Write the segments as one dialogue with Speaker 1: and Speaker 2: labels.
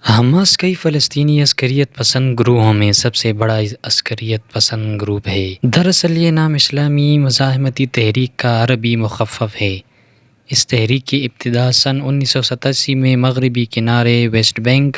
Speaker 1: Hamas کئی فلسطینی عسکریت پسند گروہوں میں سب سے بڑا عسکریت پسند گروپ ہے۔ دراصل یہ نام اسلامی مزاحمتی تحریک کا عربی مخفف ہے۔ اس تحریک کی ابتدا سن 1987 میں مغربی کنارے، ویسٹ بینک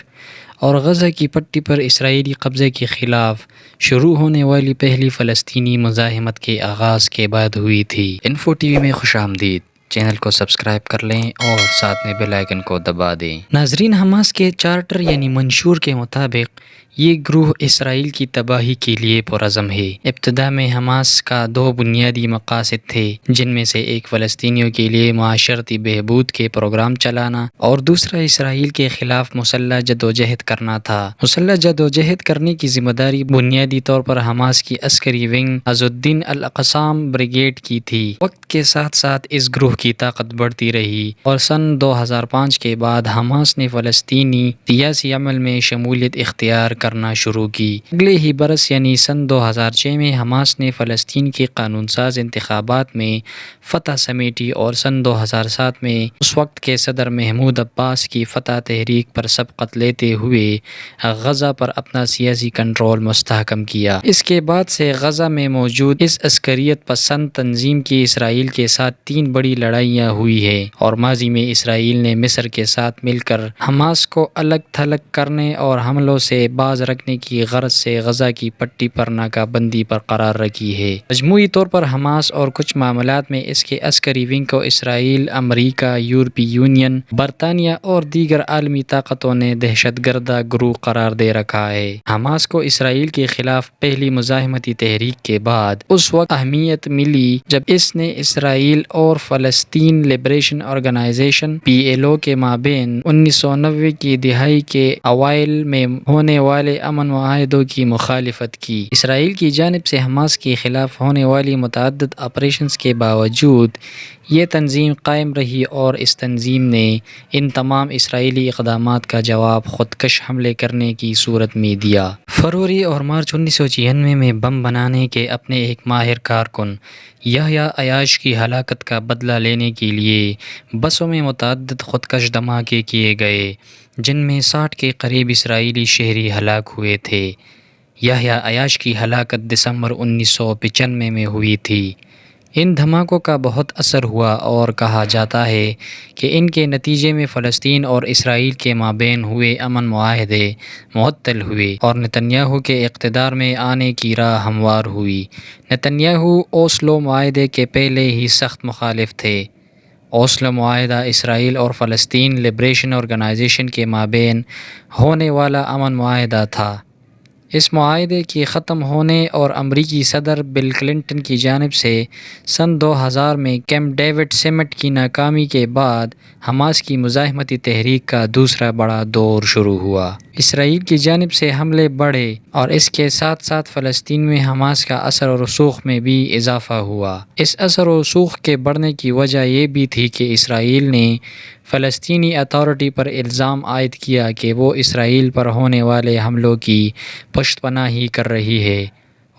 Speaker 1: اور غزہ کی پٹی پر اسرائیلی قبضے کے خلاف شروع ہونے والی پہلی فلسطینی مزاحمت کے آغاز کے بعد ہوئی تھی۔ انفو ٹی وی میں خوش آمدید۔ چینل کو سبسکرائب کر لیں اور ساتھ میں بیل آئیکن کو دبا دیں۔ ناظرین، حماس کے چارٹر یعنی منشور کے مطابق یہ گروہ اسرائیل کی تباہی کے لیے پرعزم ہے۔ ابتدا میں حماس کا دو بنیادی مقاصد تھے، جن میں سے ایک فلسطینیوں کے لیے معاشرتی بہبود کے پروگرام چلانا اور دوسرا اسرائیل کے خلاف مسلح جدوجہد کرنا تھا۔ مسلح جدوجہد کرنے کی ذمہ داری بنیادی طور پر حماس کی عسکری ونگ عز الدین القسام بریگیڈ کی تھی۔ وقت کے ساتھ ساتھ اس گروہ کی طاقت بڑھتی رہی اور سن 2005 کے بعد حماس نے فلسطینی سیاسی عمل میں شمولیت اختیار کرنا شروع کی۔ اگلے ہی برس یعنی سن 2006 میں حماس نے فلسطین کے قانون ساز انتخابات میں فتح سمیٹی اور سن 2007 میں اس وقت کے صدر محمود عباس کی فتح تحریک پر سبقت لیتے ہوئے غزہ پر اپنا سیاسی کنٹرول مستحکم کیا۔ اس کے بعد سے غزہ میں موجود اس عسکریت پسند تنظیم کی اسرائیل کے ساتھ 3 بڑی لڑائیاں ہوئی ہیں اور ماضی میں اسرائیل نے مصر کے ساتھ مل کر حماس کو الگ تھلگ کرنے اور حملوں سے باز رکھنے کی غرض سے غزہ کی پٹی پر ناکہ بندی برقرار رکھی ہے۔ مجموعی طور پر حماس اور کچھ معاملات میں اس کے عسکری ونگ کو اسرائیل، امریکہ، یورپی یونین، برطانیہ اور دیگر عالمی طاقتوں نے دہشت گردہ گروہ قرار دے رکھا ہے۔ حماس کو اسرائیل کے خلاف پہلی مزاحمتی تحریک کے بعد اس وقت اہمیت ملی جب اس نے اسرائیل اور فلسطین لبریشن آرگنائزیشن PLO کے مابین 1990 کی دہائی کے اوائل میں ہونے والے امن معاہدوں کی مخالفت کی۔ اسرائیل کی جانب سے حماس کے خلاف ہونے والی متعدد آپریشنز کے باوجود یہ تنظیم قائم رہی اور اس تنظیم نے ان تمام اسرائیلی اقدامات کا جواب خودکش حملے کرنے کی صورت میں دیا۔ فروری اور مارچ 1996 میں بم بنانے کے اپنے ایک ماہر کارکن یحییٰ عیاش کی ہلاکت کا بدلہ لینے کے لیے بسوں میں متعدد خودکش دھماکے کیے گئے، جن میں 60 کے قریب اسرائیلی شہری ہلاک ہوئے تھے۔ یحییٰ عیاش کی ہلاکت دسمبر 1995 میں ہوئی تھی۔ ان دھماکوں کا بہت اثر ہوا اور کہا جاتا ہے کہ ان کے نتیجے میں فلسطین اور اسرائیل کے مابین ہوئے امن معاہدے معطل ہوئے اور نتن یاہو کے اقتدار میں آنے کی راہ ہموار ہوئی۔ نتن یاہو اوسلو معاہدے کے پہلے ہی سخت مخالف تھے۔ اوسلو معاہدہ اسرائیل اور فلسطین لبریشن آرگنائزیشن کے مابین ہونے والا امن معاہدہ تھا۔ اس معاہدے کے ختم ہونے اور امریکی صدر بل کلنٹن کی جانب سے سن 2000 میں کیمپ ڈیوڈ سمٹ کی ناکامی کے بعد حماس کی مزاحمتی تحریک کا دوسرا بڑا دور شروع ہوا۔ اسرائیل کی جانب سے حملے بڑھے اور اس کے ساتھ ساتھ فلسطین میں حماس کا اثر و رسوخ میں بھی اضافہ ہوا۔ اس اثر و رسوخ کے بڑھنے کی وجہ یہ بھی تھی کہ اسرائیل نے فلسطینی اتھارٹی پر الزام عائد کیا کہ وہ اسرائیل پر ہونے والے حملوں کی پشت پناہی کر رہی ہے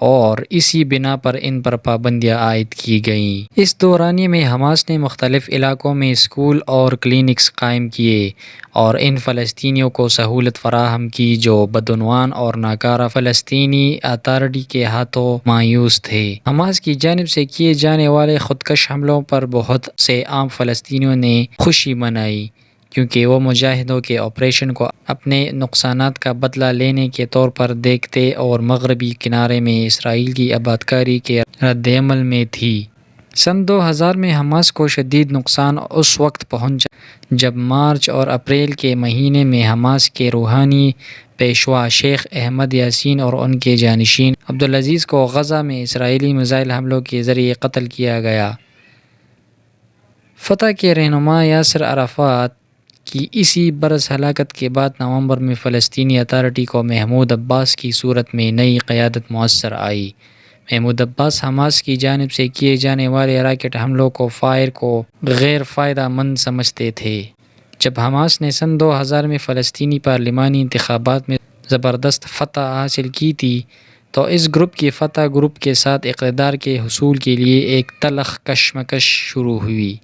Speaker 1: اور اسی بنا پر ان پر پابندیاں عائد کی گئیں۔ اس دورانیے میں حماس نے مختلف علاقوں میں اسکول اور کلینکس قائم کیے اور ان فلسطینیوں کو سہولت فراہم کی جو بدعنوان اور ناکارہ فلسطینی اتھارٹی کے ہاتھوں مایوس تھے۔ حماس کی جانب سے کیے جانے والے خودکش حملوں پر بہت سے عام فلسطینیوں نے خوشی منائی، کیونکہ وہ مجاہدوں کے آپریشن کو اپنے نقصانات کا بدلہ لینے کے طور پر دیکھتے اور مغربی کنارے میں اسرائیل کی آبادکاری کے رد عمل میں تھی۔ سن 2000 میں حماس کو شدید نقصان اس وقت پہنچا جب مارچ اور اپریل کے مہینے میں حماس کے روحانی پیشوا شیخ احمد یاسین اور ان کے جانشین عبدالعزیز کو غزہ میں اسرائیلی میزائل حملوں کے ذریعے قتل کیا گیا۔ فتح کے رہنما یاسر عرفات کی اسی برس ہلاکت کے بعد نومبر میں فلسطینی اتھارٹی کو محمود عباس کی صورت میں نئی قیادت میسر آئی۔ محمود عباس حماس کی جانب سے کیے جانے والے راکٹ حملوں کو فائر کو غیر فائدہ مند سمجھتے تھے۔ جب حماس نے سن 2000 میں فلسطینی پارلیمانی انتخابات میں زبردست فتح حاصل کی تھی تو اس گروپ کی فتح گروپ کے ساتھ اقتدار کے حصول کے لیے ایک تلخ کشمکش شروع ہوئی۔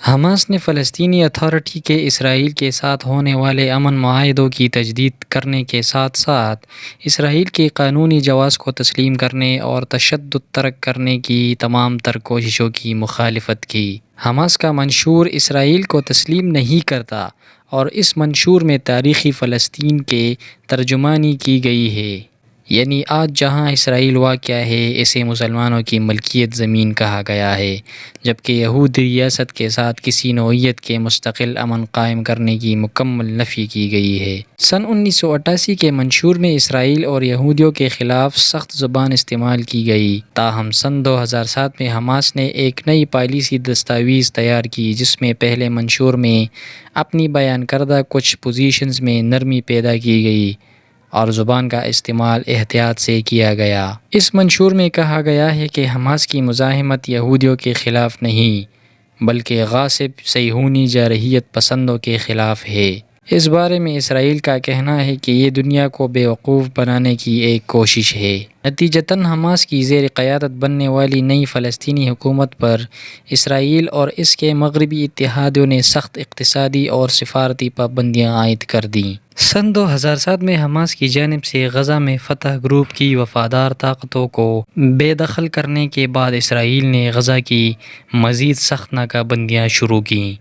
Speaker 1: حماس نے فلسطینی اتھارٹی کے اسرائیل کے ساتھ ہونے والے امن معاہدوں کی تجدید کرنے کے ساتھ ساتھ اسرائیل کے قانونی جواز کو تسلیم کرنے اور تشدد ترک کرنے کی تمام تر کوششوں کی مخالفت کی۔ حماس کا منشور اسرائیل کو تسلیم نہیں کرتا اور اس منشور میں تاریخی فلسطین کے ترجمانی کی گئی ہے، یعنی آج جہاں اسرائیل واقع ہے اسے مسلمانوں کی ملکیت زمین کہا گیا ہے، جبکہ یہودی ریاست کے ساتھ کسی نوعیت کے مستقل امن قائم کرنے کی مکمل نفی کی گئی ہے۔ سن 1988 کے منشور میں اسرائیل اور یہودیوں کے خلاف سخت زبان استعمال کی گئی، تاہم سن 2007 میں حماس نے ایک نئی پالیسی دستاویز تیار کی جس میں پہلے منشور میں اپنی بیان کردہ کچھ پوزیشنز میں نرمی پیدا کی گئی اور زبان کا استعمال احتیاط سے کیا گیا۔ اس منشور میں کہا گیا ہے کہ حماس کی مزاحمت یہودیوں کے خلاف نہیں بلکہ غاصب صہیونی جارحیت پسندوں کے خلاف ہے۔ اس بارے میں اسرائیل کا کہنا ہے کہ یہ دنیا کو بیوقوف بنانے کی ایک کوشش ہے۔ نتیجتاً حماس کی زیر قیادت بننے والی نئی فلسطینی حکومت پر اسرائیل اور اس کے مغربی اتحادیوں نے سخت اقتصادی اور سفارتی پابندیاں عائد کر دیں۔ سن 2007 میں حماس کی جانب سے غزہ میں فتح گروپ کی وفادار طاقتوں کو بے دخل کرنے کے بعد اسرائیل نے غزہ کی مزید سخت ناکہ بندیاں شروع کیں۔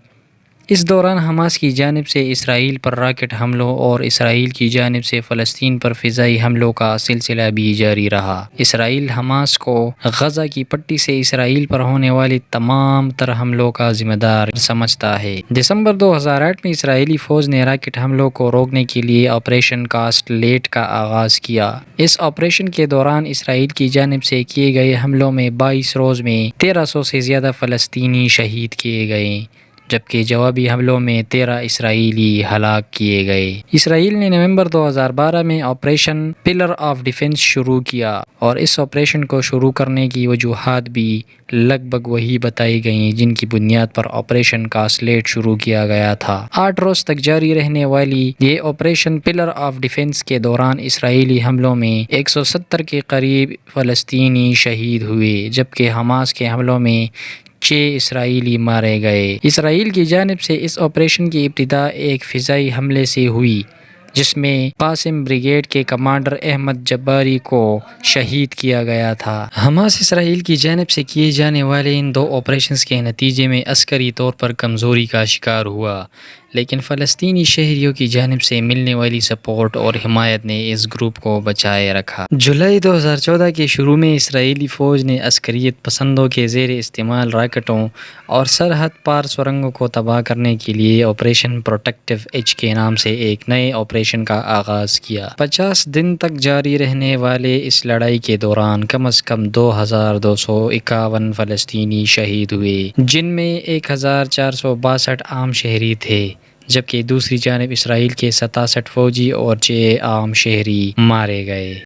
Speaker 1: اس دوران حماس کی جانب سے اسرائیل پر راکٹ حملوں اور اسرائیل کی جانب سے فلسطین پر فضائی حملوں کا سلسلہ بھی جاری رہا۔ اسرائیل حماس کو غزہ کی پٹی سے اسرائیل پر ہونے والی تمام تر حملوں کا ذمہ دار سمجھتا ہے۔ دسمبر 2008 میں اسرائیلی فوج نے راکٹ حملوں کو روکنے کے لیے آپریشن کاسٹ لیٹ کا آغاز کیا۔ اس آپریشن کے دوران اسرائیل کی جانب سے کیے گئے حملوں میں 22 روز میں 1300 سے زیادہ فلسطینی شہید کیے گئے، جبکہ جوابی حملوں میں 13 اسرائیلی ہلاک کیے گئے۔ اسرائیل نے نومبر 2012 میں آپریشن پلر آف ڈیفنس شروع کیا اور اس آپریشن کو شروع کرنے کی وجوہات بھی لگ بھگ وہی بتائی گئیں جن کی بنیاد پر آپریشن کاسلیٹ شروع کیا گیا تھا۔ 8 روز تک جاری رہنے والی یہ آپریشن پلر آف ڈیفنس کے دوران اسرائیلی حملوں میں 170 کے قریب فلسطینی شہید ہوئے، جبکہ حماس کے حملوں میں 6 اسرائیلی مارے گئے۔ اسرائیل کی جانب سے اس آپریشن کی ابتدا ایک فضائی حملے سے ہوئی جس میں قاسم بریگیڈ کے کمانڈر احمد جباری کو شہید کیا گیا تھا۔ حماس اسرائیل کی جانب سے کیے جانے والے ان 2 آپریشنز کے نتیجے میں عسکری طور پر کمزوری کا شکار ہوا، لیکن فلسطینی شہریوں کی جانب سے ملنے والی سپورٹ اور حمایت نے اس گروپ کو بچائے رکھا۔ جولائی 2014 کے شروع میں اسرائیلی فوج نے عسکریت پسندوں کے زیر استعمال راکٹوں اور سرحد پار سرنگوں کو تباہ کرنے کے لیے آپریشن پروٹیکٹیو ایج کے نام سے ایک نئے آپریشن کا آغاز کیا۔ 50 دن تک جاری رہنے والے اس لڑائی کے دوران کم از کم 2251 فلسطینی شہید ہوئے، جن میں 1462 عام شہری تھے، جبکہ دوسری جانب اسرائیل کے 67 فوجی اور 6 عام شہری مارے گئے۔